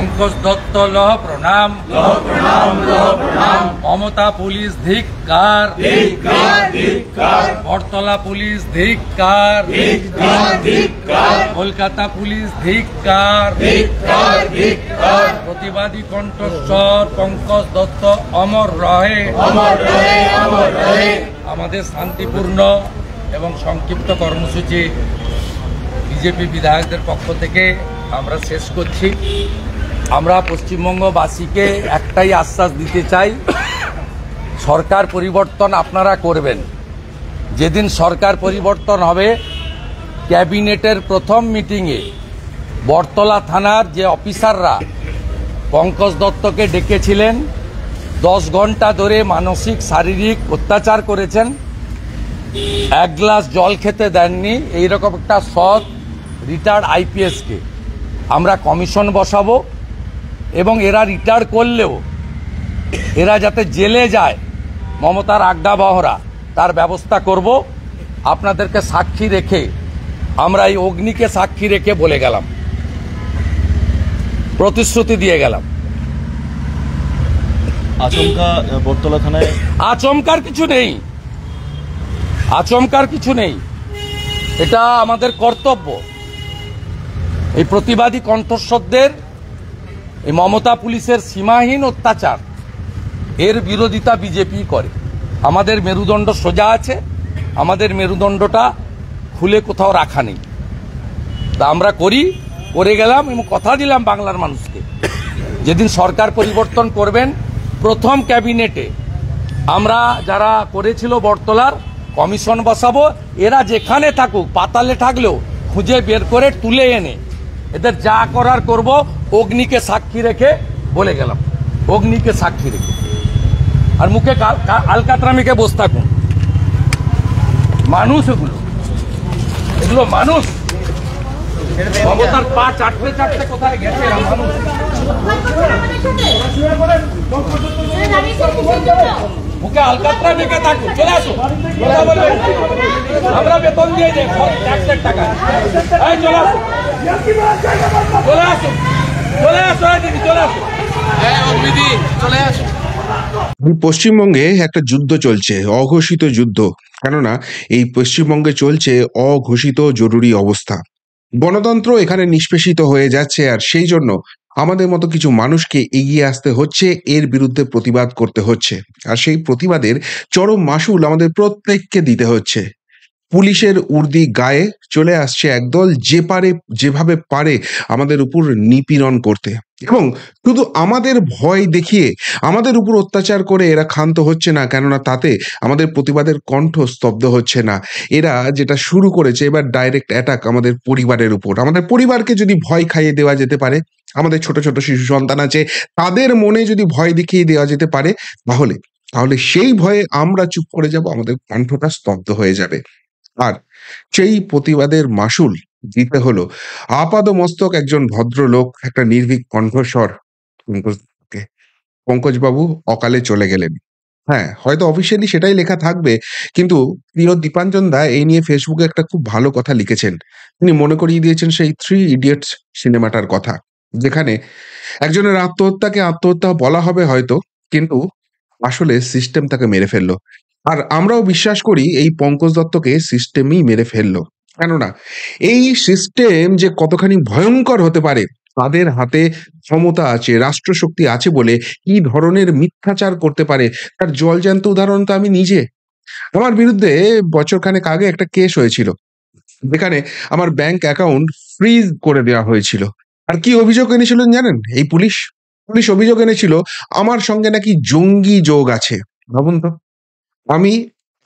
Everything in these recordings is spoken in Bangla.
পঙ্কজ দত্ত লহ প্রণাম, মমতা পুলিশ ধিক্কার, বটতলা পুলিশ ধিক্কার, কলকাতা পুলিশ ধিক্কার, প্রতিবাদী কণ্ঠস্বর পঙ্কজ দত্ত অমর রহে। আমাদের শান্তিপূর্ণ এবং সংক্ষিপ্ত কর্মসূচি বিজেপি বিধায়কদের পক্ষ থেকে আমরা শেষ করছি। আমরা পশ্চিমবঙ্গবাসীকে একটাই আশ্বাস দিতে চাই, সরকার পরিবর্তন আপনারা করবেন। যেদিন সরকার পরিবর্তন হবে, ক্যাবিনেটের প্রথম মিটিংয়ে বটতলা থানার যে অফিসাররা পঙ্কজ দত্তকে ডেকেছিলেন, 10 ঘন্টা ধরে মানসিক শারীরিক অত্যাচার করেছেন, এক গ্লাস জল খেতে দেননি, এইরকম একটা সৎ রিটায়ার্ড আইপিএসকে আমরা কমিশন বসাবো এবং এরা রিটায়ার করলেও এরা যাতে জেলে যায়, মমতার আড্ডা বহরা, তার ব্যবস্থা করব। আপনাদেরকে সাক্ষী রেখে, আমরা এই অগ্নিকে সাক্ষী রেখে বলে গেলাম, প্রতিশ্রুতি দিয়ে গেলাম। আচমকা বটতলা থানায় আচমকার কিছু নেই, আচমকার কিছু নেই, এটা আমাদের কর্তব্য। এই প্রতিবাদী কণ্ঠস্বরদের এই মমতা পুলিশের সীমাহীন অত্যাচার, এর বিরোধিতা বিজেপি করে। আমাদের মেরুদণ্ড সোজা আছে, আমাদের মেরুদণ্ডটা খুলে কোথাও রাখা নেই। তা আমরা করে গেলাম এবং কথা দিলাম বাংলার মানুষকে, যেদিন সরকার পরিবর্তন করবেন, প্রথম ক্যাবিনেটে আমরা যারা করেছিল বটতলার কমিশন বসাবো। এরা যেখানে থাকুক, পাতালে থাকলেও খুঁজে বের করে তুলে এনে এদের যা করার করব। অগ্নিকে সাক্ষী রেখে বলে গেলাম, অগ্নিকে সাক্ষী রেখে। আর মুখে আলকাতরামিকে বসে থাকুন। মানুষ এগুলো মানুষ। মমতার পা চাটতে চাটতে কোথায় গেছে মানুষ। মুখে আলকাতরা মেখে থাকুন, চলে আসুন, কথা বলবেন। আমরা বেতন দিয়ে যাই ট্যাক্সের টাকা। চলে আসুন, চলে আসুন, চলে আসুন, দিদি চলে আসুন, দিদি চলে আসুন। পশ্চিমবঙ্গে একটা যুদ্ধ চলছে, অঘোষিত যুদ্ধ। কেননা এই পশ্চিমবঙ্গে চলছে অঘোষিত জরুরি অবস্থা। গণতন্ত্র এখানে নিষ্পেষিত হয়ে যাচ্ছে, আর সেই জন্য আমাদের মতো কিছু মানুষকে এগিয়ে আসতে হচ্ছে, এর বিরুদ্ধে প্রতিবাদ করতে হচ্ছে। আর সেই প্রতিবাদের চরম মাশুল আমাদের প্রত্যেককে দিতে হচ্ছে। পুলিশের উর্দি গায়ে চলে আসছে একদল, যেভাবে পারে আমাদের উপর নিপীড়ন করতে, এবং শুধু আমাদের ভয় দেখিয়ে আমাদের উপর অত্যাচার করে এরা ক্ষান্ত হচ্ছে না। কেননা তাতে আমাদের প্রতিবাদের কণ্ঠ স্তব্ধ হচ্ছে না। এরা যেটা শুরু করেছে, এবার ডাইরেক্ট অ্যাটাক আমাদের পরিবারের উপর। আমাদের পরিবারকে যদি ভয় খাইয়ে দেওয়া যেতে পারে, আমাদের ছোট ছোট শিশু সন্তান আছে, তাদের মনে যদি ভয় দেখিয়ে দেওয়া যেতে পারে, তাহলে সেই ভয়ে আমরা চুপ করে যাব, আমাদের কণ্ঠটা স্তব্ধ হয়ে যাবে। আর সেই প্রতিবাদের মাশুল দিতে হলো আপাদমস্তক একজন ভদ্রলোক, একটা নির্ভীক কণ্ঠস্বর পঙ্কজ বাবু অকালে চলে গেলেন। হ্যাঁ, হয়তো অফিসিয়ালি সেটাই লেখা থাকবে, কিন্তু প্রিয় দীপাঞ্জন দা এই নিয়ে ফেসবুকে একটা খুব ভালো কথা লিখেছেন। তিনি মনে করিয়ে দিয়েছেন সেই 3 ইডিয়টস সিনেমাটার কথা, যেখানে একজনের আত্মহত্যাকে আত্মহত্যা বলা হবে হয়তো, কিন্তু আসলে সিস্টেম তাকে মেরে ফেললো। আর আমরাও বিশ্বাস করি এই পঙ্কজ দত্তকে সিস্টেমই মেরে ফেললো। কেননা এই সিস্টেম যে কতখানি ভয়ঙ্কর হতে পারে, তাদের হাতে ক্ষমতা আছে, রাষ্ট্রশক্তি আছে বলে কি ধরনের মিথ্যাচার করতে পারে তার জলজ্যান্ত উদাহরণ তো আমি নিজে। আমার বিরুদ্ধে বছরখানেক আগে একটা কেস হয়েছিল, যেখানে আমার ব্যাংক অ্যাকাউন্ট ফ্রিজ করে দেওয়া হয়েছিল। আর কি অভিযোগ এনেছিলেন জানেন? এই পুলিশ অভিযোগ এনেছিল আমার সঙ্গে নাকি জঙ্গি যোগ আছে। ভাবুন তো, আমি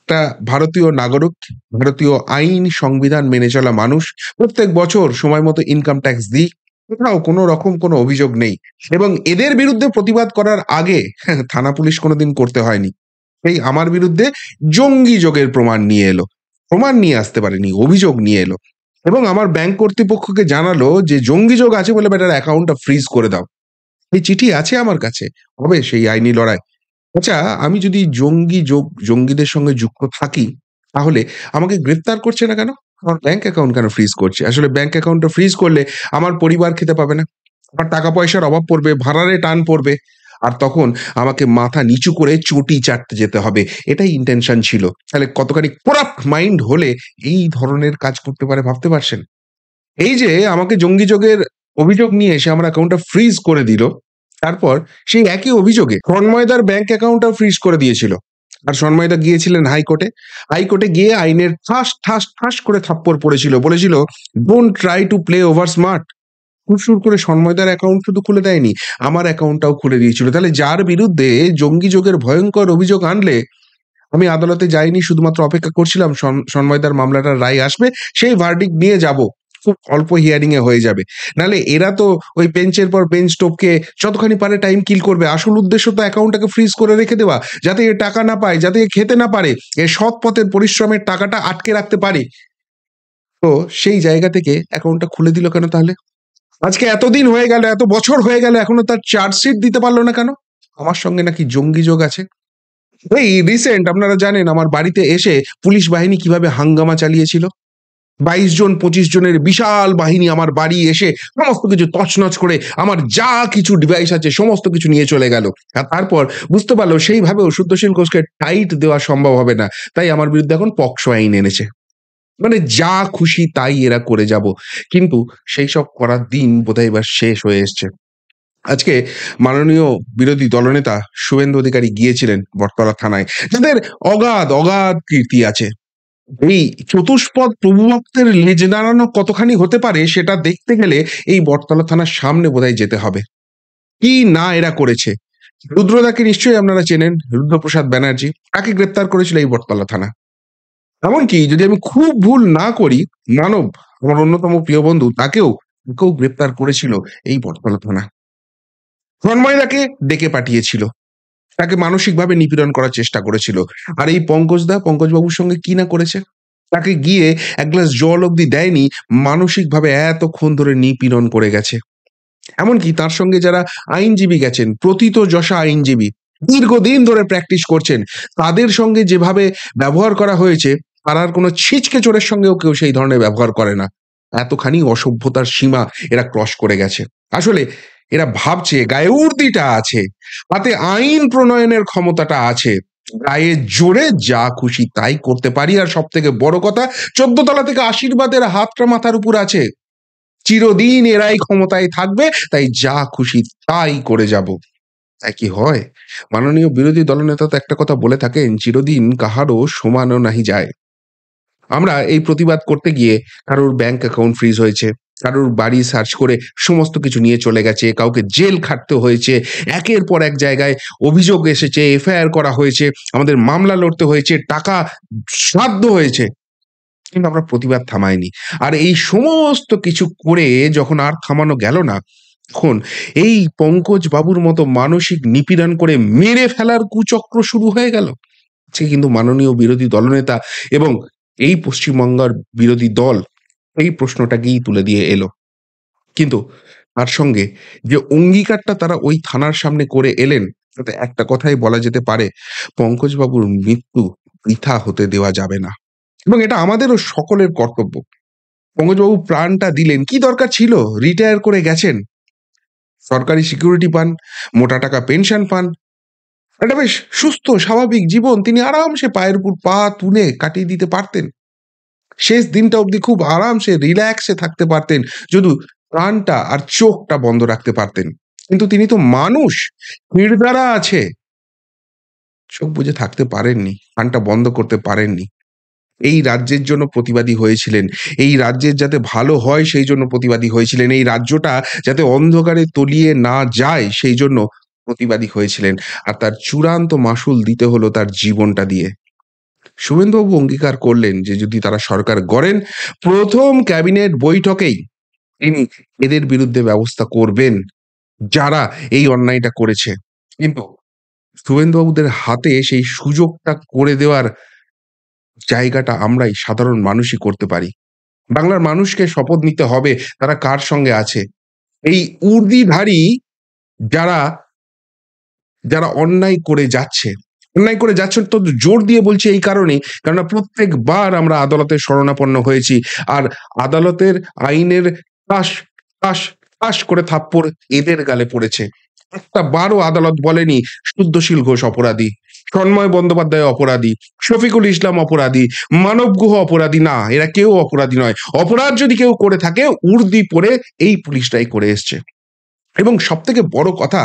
একটা ভারতীয় নাগরিক, ভারতীয় আইন সংবিধান মেনে চলা মানুষ, প্রত্যেক বছর সময় মতো ইনকাম ট্যাক্স দিই, কোথাও কোনো রকম কোনো অভিযোগ নেই। এবং এদের বিরুদ্ধে প্রতিবাদ করার আগে থানা পুলিশ কোনোদিন করতে হয়নি। এই আমার বিরুদ্ধে জঙ্গি যোগের প্রমাণ নিয়ে আসতে পারেনি, অভিযোগ নিয়ে এলো, এবং আমার ব্যাংক কর্তৃপক্ষকে জানালো যে জঙ্গি যোগ আছে বলে বেটার অ্যাকাউন্টটা ফ্রিজ করে দাও। এই চিঠি আছে আমার কাছে, হবে সেই আইনি লড়াই। আচ্ছা, আমি যদি জঙ্গিদের সঙ্গে যুক্ত থাকি, তাহলে আমাকে গ্রেফতার করছে না কেন? আমার ব্যাংক অ্যাকাউন্ট কেন ফ্রিজ করছে? আসলে ব্যাংক অ্যাকাউন্টটা ফ্রিজ করলে আমার পরিবার খেতে পাবে না, আমার টাকা পয়সার অভাব পড়বে, ভাড়ারে টান পড়বে, আর তখন আমাকে মাথা নিচু করে চটি চাটতে যেতে হবে। এটাই ইন্টেনশন ছিল। তাহলে কতখানি করাপ্ট মাইন্ড হলে এই ধরনের কাজ করতে পারে ভাবতে পারছেন? এই যে আমাকে জঙ্গিযোগের অভিযোগ নিয়ে এসে আমার অ্যাকাউন্টটা ফ্রিজ করে দিল, তারপর সেই একই অভিযোগে সন্ময়দার ব্যাংক অ্যাকাউন্টটাও ফ্রিজ করে দিয়েছিল। আর সন্ময়দা গিয়েছিলেন হাইকোর্টে। হাইকোর্টে গিয়ে আইনের ঠাস ঠাস ঠাস করে থাপ্পড় পড়েছিল, বলেছিল don't try to play over smart. হুড়সুড় করে সন্ময়দার অ্যাকাউন্ট শুধু খুলে দেয়নি, আমার অ্যাকাউন্টটাও খুলে দিয়েছিল। তাহলে যার বিরুদ্ধে জঙ্গিযোগের ভয়ঙ্কর অভিযোগ আনলে আমি আদালতে যাইনি, শুধুমাত্র অপেক্ষা করছিলাম সন্ময়দার মামলাটার রায় আসবে, সেই ভার্ডিক্ট নিয়ে যাব, খুব অল্প হিয়ারিং এ হয়ে যাবে। নালে এরা তো ওই বেঞ্চের পর বেঞ্চ টপকে যতখানি পারে টাইম কিল করবে। আসল উদ্দেশ্য তো অ্যাকাউন্টটাকে ফ্রিজ করে রেখে দেওয়া, যাতে এ টাকা না পায়, যাতে এ খেতে না পারে, এ সৎ পথের পরিশ্রমের টাকাটা আটকে রাখতে পারে। তো সেই জায়গা থেকে অ্যাকাউন্টটা খুলে দিল কেন তাহলে? আজকে এতদিন হয়ে গেল, এত বছর হয়ে গেল, এখনো তার চার্জশিট দিতে পারলো না কেন? আমার সঙ্গে নাকি জঙ্গি যোগ আছে? এই রিসেন্ট আপনারা জানেন আমার বাড়িতে এসে পুলিশ বাহিনী কিভাবে হাঙ্গামা চালিয়েছিল। 22 জন 25 জনের বিশাল বাহিনী আমার বাড়ি এসে সমস্ত কিছু তছনছ করে আমার যা কিছু ডিভাইস আছে সমস্ত কিছু নিয়ে চলে গেল। আর তারপর বুঝতে পারলো সেইভাবেও শুদ্ধশীল ঘোষকে টাইট দেওয়া সম্ভব হবে না, তাই আমার বিরুদ্ধে এখন পক্সো আইন এনেছে। মানে যা খুশি তাই এরা করে যাব। কিন্তু সেই সব করার দিন বোধহয় এবার শেষ হয়ে এসছে। আজকে মাননীয় বিরোধী দলনেতা শুভেন্দু অধিকারী গিয়েছিলেন বটতলা থানায়, যাদের অগাধ অগাধ কীর্তি আছে। এই চতুষ্পদ প্রভুভক্তের লেজ নাড়ানো কতখানি হতে পারে সেটা দেখতে গেলে এই বটতলা থানার সামনে বোধহয় যেতে হবে। কি না এরা করেছে! রুদ্রদাকে নিশ্চয়ই আপনারা চেনেন, রুদ্রপ্রসাদ ব্যানার্জি, তাকে গ্রেপ্তার করেছিল এই বটতলা থানা। এমনকি যদি আমি খুব ভুল না করি, মানব, আমার অন্যতম প্রিয় বন্ধু, তাকেও গ্রেপ্তার করেছিল এই বটতলা থানা। সন্ময়দাকে ডেকে পাঠিয়েছিল, তাকে মানসিকভাবে নিপীড়ন করার চেষ্টা করেছিল। আর এই পঙ্কজবাবুর সঙ্গে কি না করেছে! তাকে গিয়ে এক গ্লাস জল অব্দি দেয়নি, মানসিকভাবে এতক্ষণ ধরে নিপীড়ন করে গেছে। এমনকি তার সঙ্গে যারা আইনজীবী গেছেন, প্রথিতযশা আইনজীবী, দীর্ঘদিন ধরে প্র্যাকটিস করছেন, তাদের সঙ্গে যেভাবে ব্যবহার করা হয়েছে, পাড়ার কোনো ছিচকে চোরের সঙ্গেও কেউ সেই ধরনের ব্যবহার করে না। এতখানি অসভ্যতার সীমা এরা ক্রস করে গেছে। আসলে এরা ভাবছে গায়ে উর্দিটা আছে, হাতে আইন প্রণয়নের ক্ষমতাটা আছে, গায়ে জোরে যা খুশি তাই করতে পারি। আর সব থেকে বড় কথা, 14 তলা থেকে আশীর্বাদের হাতটা মাথার উপর আছে, চিরদিন এরাই ক্ষমতায় থাকবে, তাই যা খুশি তাই করে যাব। তাই কি হয়? মাননীয় বিরোধী দলনেতা তো একটা কথা বলে থাকেন, চিরদিন কাহারও সমানও নাহি যায়। আমরা এই প্রতিবাদ করতে গিয়ে কারোর ব্যাংক অ্যাকাউন্ট ফ্রিজ হয়েছে, কারোর বাড়ি সার্চ করে সমস্ত কিছু নিয়ে চলে গেছে, কাউকে জেল খাটতে হয়েছে, একের পর এক জায়গায় অভিযোগ এসেছে, এফআইআর করা হয়েছে, আমাদের মামলা লড়তে হয়েছে, টাকা শ্রাদ্ধ হয়েছে, কিন্তু আমরা প্রতিবাদ থামাইনি। আর এই সমস্ত কিছু করে যখন আর থামানো গেল না, তখন এই পঙ্কজ বাবুর মতো মানসিক নিপীড়ন করে মেরে ফেলার কুচক্র শুরু হয়ে গেল। আজকে কিন্তু মাননীয় বিরোধী দলনেতা এবং এই পশ্চিমবঙ্গের বিরোধী দল এই প্রশ্নটাকেই তুলে দিয়ে এলো। কিন্তু তার সঙ্গে যে অঙ্গীকারটা তারা ওই থানার সামনে করে এলেন, তাতে একটা কথাই বলা যেতে পারে, পঙ্কজবাবুর মৃত্যু বৃথা হতে দেওয়া যাবে না, এবং এটা আমাদেরও সকলের কর্তব্য। পঙ্কজবাবু প্রাণটা দিলেন, কি দরকার ছিল? রিটায়ার করে গেছেন, সরকারি সিকিউরিটি পান, মোটা টাকা পেনশন পান, একটা বেশ সুস্থ স্বাভাবিক জীবন তিনি আরামসে পায়ের উপর পা তুলে কাটিয়ে দিতে পারতেন। শেষ দিনটা অবধি খুব আরামসে রিল্যাক্সে থাকতে পারতেন, যদি প্রাণটা আর চোখটা বন্ধ রাখতে পারতেন। কিন্তু তিনি তো মানুষ, হৃদয় আছে, চোখ বুজে থাকতে পারেননি, প্রাণটা বন্ধ করতে পারেননি। এই রাজ্যের জন্য প্রতিবাদী হয়েছিলেন, এই রাজ্যের যাতে ভালো হয় সেই জন্য প্রতিবাদী হয়েছিলেন, এই রাজ্যটা যাতে অন্ধকারে তলিয়ে না যায় সেই জন্য প্রতিবাদী হয়েছিলেন। আর তার চূড়ান্ত মাসুল দিতে হলো তার জীবনটা দিয়ে। শুভেন্দুবাবু অঙ্গীকার করলেন যে যদি তারা সরকার গড়েন, প্রথম ক্যাবিনেট বৈঠকেই তিনি এদের বিরুদ্ধে ব্যবস্থা করবেন যারা এই অন্যায়টা করেছে। কিন্তু শুভেন্দুবাবুদের হাতে সেই সুযোগটা করে দেওয়ার জায়গাটা আমরাই সাধারণ মানুষই করতে পারি। বাংলার মানুষকে শপথ নিতে হবে তারা কার সঙ্গে আছে। এই উর্দিধারী যারা যারা অন্যায় করে যাচ্ছেন, তো জোর দিয়ে বলছি এই কারণে, কেননা প্রত্যেকবার আমরা আদালতের শরণাপন্ন হয়েছি, আর আদালতের আইনের তাস তাস ঠাস করে থাপ্পড় এদের গালে পড়েছে। একটা বারও আদালত বলেনি শুদ্ধশীল ঘোষ অপরাধী, সন্ময় বন্দ্যোপাধ্যায় অপরাধী, শফিকুল ইসলাম অপরাধী, মানব গুহ অপরাধী। না, এরা কেউ অপরাধী নয়। অপরাধ যদি কেউ করে থাকে উর্দি পরে এই পুলিশটাই করে এসছে। এবং সব থেকে বড় কথা,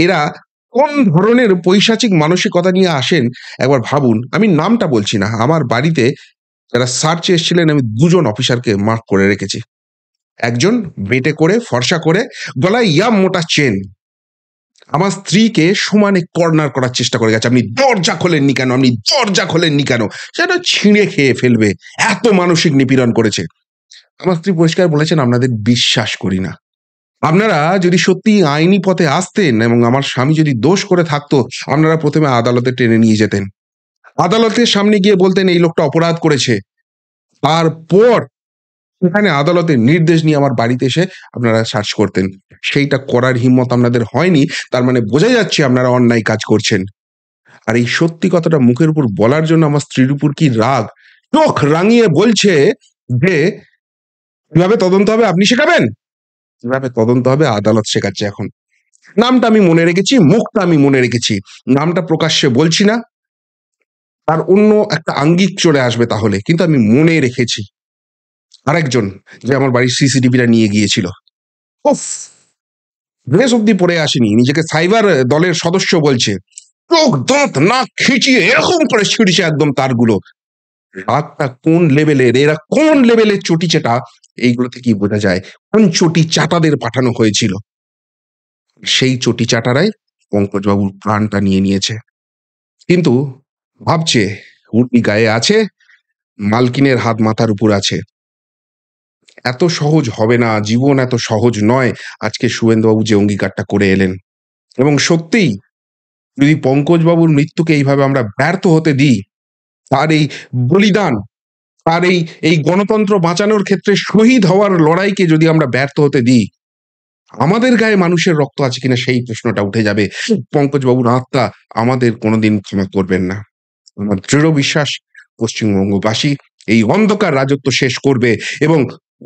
এরা কোন ধরনের পৈশাচিক মানসিকতা নিয়ে আসেন একবার ভাবুন। আমি নামটা বলছি না, আমার বাড়িতে যারা সার্চে এসেছিলেন আমি দুজন অফিসারকে মার্ক করে রেখেছি। একজন বেটে করে ফর্সা করে গলায় ইয়াম মোটা চেন আমার স্ত্রীকে সমানে কর্নার করার চেষ্টা করে গেছে। আপনি দরজা খোলেননি কেন, আপনি দরজা খোলেননি কেন, সেটা ছিঁড়ে খেয়ে ফেলবে, এত মানসিক নিপীড়ন করেছে। আমার স্ত্রী পরিষ্কার বলেছেন, আপনাদের বিশ্বাস করি না। আপনারা যদি সত্যি আইনি পথে আসতেন এবং আমার স্বামী যদি দোষ করে থাকতো, আপনারা প্রথমে আদালতে টেনে নিয়ে যেতেন, আদালতের সামনে গিয়ে বলতেন এই লোকটা অপরাধ করেছে, তারপর সেখানে আদালতের নির্দেশ নিয়ে আমার বাড়িতে এসে আপনারা সার্চ করতেন। সেইটা করার হিম্মত আপনাদের হয়নি, তার মানে বোঝা যাচ্ছে আপনারা অন্যায় কাজ করছেন। আর এই সত্যি কথাটা মুখের উপর বলার জন্য আমার স্ত্রীর উপর কি রাগ, চোখ রাঙিয়ে বলছে যে কিভাবে তদন্ত হবে আপনি শেখাবেন, কিভাবে তদন্ত হবে আদালত শেখাচ্ছে। এখন নামটা আমি মনে রেখেছি, মুখটা আমি মনে রেখেছি, নামটা প্রকাশ্যে বলছি না, তার অন্য একটা আঙ্গিক চলে আসবে তাহলে, কিন্তু আমি মনে রেখেছি। আরেকজন যে আমার বাড়ির সিসিটিভিটা নিয়ে গিয়েছিল, উফ, ড্রেস অব্দি পরে আসেনি, নিজেকে সাইবার দলের সদস্য বলছে, চোখ দাঁত নাক খিচিয়ে এরকম করে ছিঁড়ছে একদম তারগুলো। রাগটা কোন লেভেলের, এরা কোন লেভেলের চটি চেটা, এইগুলো থেকেই বোঝা যায় কোন চটি চাটাদের পাঠানো হয়েছিল। সেই চটি চাটারাই পঙ্কজবাবুর প্রাণটা নিয়ে নিয়েছে। কিন্তু ভাবছে উর্দি গায়ে আছে, মালকিনের হাত মাথার উপর আছে, এত সহজ হবে না, জীবন এত সহজ নয়। আজকে শুভেন্দুবাবু যে অঙ্গীকারটা করে এলেন, এবং সত্যিই যদি পঙ্কজবাবুর মৃত্যুকে এইভাবে আমরা ব্যর্থ হতে দিই, তার এই বলিদান, তার এই গণতন্ত্র বাঁচানোর ক্ষেত্রে শহীদ হওয়ার লড়াইকে যদি আমরা ব্যর্থ হতে দিই, আমাদের গায়ে মানুষের রক্ত আছে কিনা সেই প্রশ্নটা উঠে যাবে। পঙ্কজবাবুর আত্মা আমাদের কোনোদিন ক্ষমা করবেন না। আমার দৃঢ় বিশ্বাস পশ্চিমবঙ্গবাসী এই অন্ধকার রাজত্ব শেষ করবে, এবং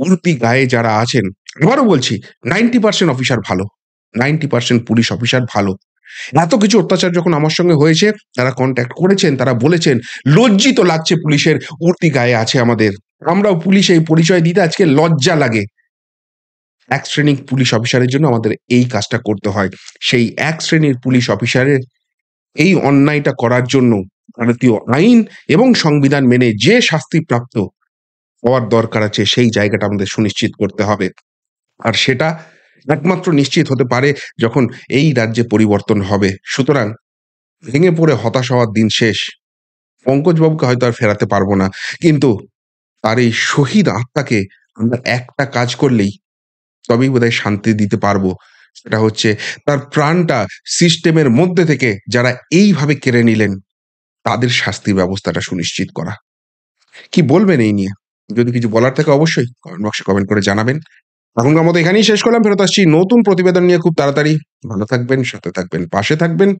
উর্দি গায়ে যারা আছেন, আবারও বলছি, 90% অফিসার ভালো, 90% পুলিশ অফিসার ভালো। এত কিছু অত্যাচার যখন আমার সঙ্গে হয়েছে, তারা কন্ট্যাক্ট করেছেন, তারা বলেছেন লজ্জিত লাগছে পুলিশের উর্দি গায়ে আছে আমাদের, আমরাও পুলিশ এই পরিচয় দিতে আজকে লজ্জা লাগে। এক শ্রেণীর পুলিশ অফিসারের জন্য আমাদের এই কাজটা করতে হয়। সেই এক শ্রেণীর পুলিশ অফিসারের এই অন্যায়টা করার জন্য ভারতীয় আইন এবং সংবিধান মেনে যে শাস্তি প্রাপ্ত হওয়ার দরকার আছে, সেই জায়গাটা আমাদের সুনিশ্চিত করতে হবে। আর সেটা একমাত্র নিশ্চিত হতে পারে যখন এই রাজ্যে পরিবর্তন হবে। সুতরাং ভেঙে পড়ে হতাশ হওয়ার দিন শেষ। পঙ্কজবাবুকে হয়তো আর ফেরাতে পারবো না, কিন্তু তার এই শহীদ আত্মাকে আমরা একটা কাজ করলেই তবেই বোধহয় শান্তি দিতে পারবো। সেটা হচ্ছে তার প্রাণটা সিস্টেমের মধ্যে থেকে যারা এইভাবে কেড়ে নিলেন, তাদের শাস্তির ব্যবস্থাটা সুনিশ্চিত করা। কি বলবেন এই নিয়ে? যদি কিছু বলার থাকে অবশ্যই কমেন্ট বক্সে কমেন্ট করে জানাবেন। এখনকার মতো এখানেই শেষ করলাম, ফেরত আসছি নতুন প্রতিবেদন নিয়ে খুব তাড়াতাড়ি। ভালো থাকবেন, সাথে থাকবেন, পাশে থাকবেন।